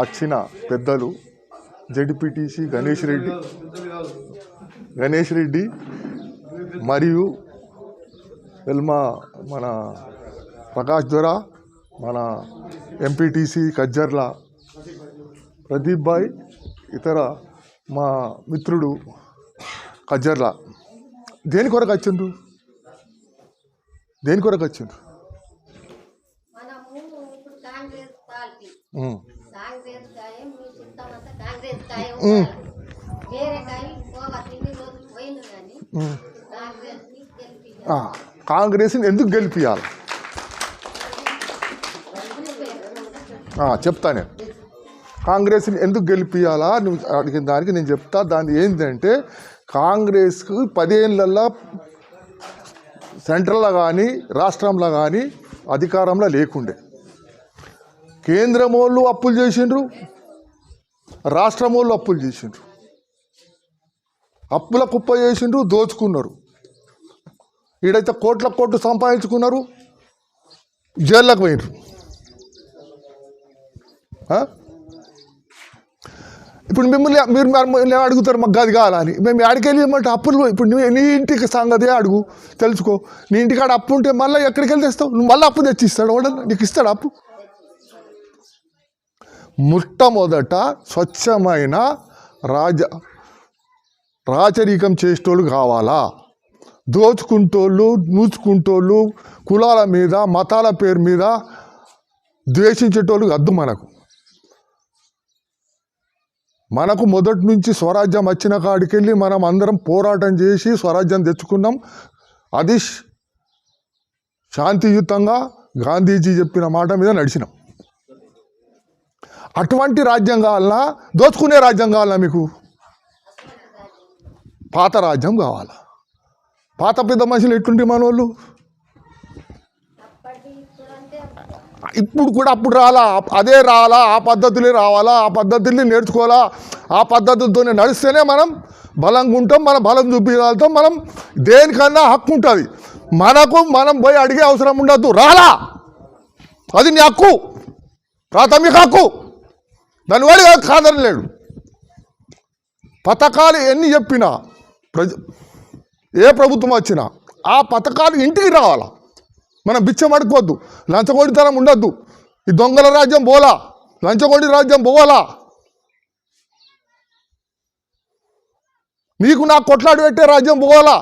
వచ్చిన పెద్దలు జెడ్పీటీసీ గణేష్ రెడ్డి మరియు మన ప్రకాష్ దొర, మన ఎంపీటీసీ కజ్జర్ల ప్రదీప్ భాయ్, ఇతర మా మిత్రుడు కజ్జర్ల దేని కొరకు వచ్చిండ్రు? కాంగ్రెస్ని ఎందుకు గెలిపియాలి చెప్తా. నేను కాంగ్రెస్ని ఎందుకు గెలిపియాలా నువ్వు అడిగిన దానికి నేను చెప్తా. దాని ఏంటంటే కాంగ్రెస్కు 10 ఏళ్ళల్లో సెంట్రల్లో కానీ రాష్ట్రంలో కానీ అధికారంలో లేకుండే. కేంద్రం వాళ్ళు అప్పులు చేసిండ్రు, రాష్ట్రం వాళ్ళు అప్పులు చేసిండ్రు, అప్పుల కుప్ప చేసిండ్రు, దోచుకున్నారు. ఈడైతే కోట్లు సంపాదించుకున్నారు, జైల్లోకి పోయినరు. ఇప్పుడు మీరు అడుగుతారు మాకు గది కావాలని. మేము ఎక్కడికి వెళ్ళమంటే అప్పులు. ఇప్పుడు నీ ఇంటికి సంగతి అడుగు, తెలుసుకో. నీ ఇంటికాడ అప్పు ఉంటే మళ్ళీ ఎక్కడికి వెళ్ళి తెస్తావు? నువ్వు మళ్ళీ అప్పు తెచ్చి ఇస్తాడు వాడు? నీకు ఇస్తాడు అప్పు? మొట్టమొదట స్వచ్ఛమైన రాచరికం చేసేటోళ్ళు కావాలా? దోచుకుంటోళ్ళు, నూచుకుంటోళ్ళు, కులాల మీద మతాల పేరు మీద ద్వేషించేటోళ్ళు వద్దు. మనకు మొదటి నుంచి స్వరాజ్యం వచ్చిన కాడికెళ్ళి మనం అందరం పోరాటం చేసి స్వరాజ్యం తెచ్చుకున్నాం. అది శాంతియుతంగా గాంధీజీ చెప్పిన మాట మీద నడిచినాం. అటువంటి రాజ్యం కావాలన్నా, దోచుకునే రాజ్యం కావాలన్నా? మీకు పాత రాజ్యం కావాలా? పాత పెద్ద మనుషులు ఎట్లుంటే మనోళ్ళు ఇప్పుడు కూడా అప్పుడు అదే రావాలా? ఆ పద్ధతులే రావాలా? ఆ పద్ధతుల్ని నేర్చుకోవాలా? ఆ పద్ధతులతోనే నడిస్తేనే మనం బలంగా ఉంటాం. మన బలం చూపించగలుగుతాం. మనం దేనికన్నా హక్కు ఉంటుంది మనకు. మనం పోయి అడిగే అవసరం ఉండద్దు. రాలా, అది నీ హక్కు, ప్రాథమిక హక్కు. దాని వాడి కాదని లేడు. పథకాలు ఎన్ని చెప్పినా ఏ ప్రభుత్వం వచ్చినా ఆ పథకాలు ఇంటికి రావాలా. మనం బిచ్చం అడుకోవద్దు, లంచగొడితనం ఉండొద్దు. ఈ దొంగల రాజ్యం పోలా, లంచగొడి రాజ్యం పోవాలా. నీకు నాకు కొట్లాడి పెట్టే రాజ్యం పోవాలా.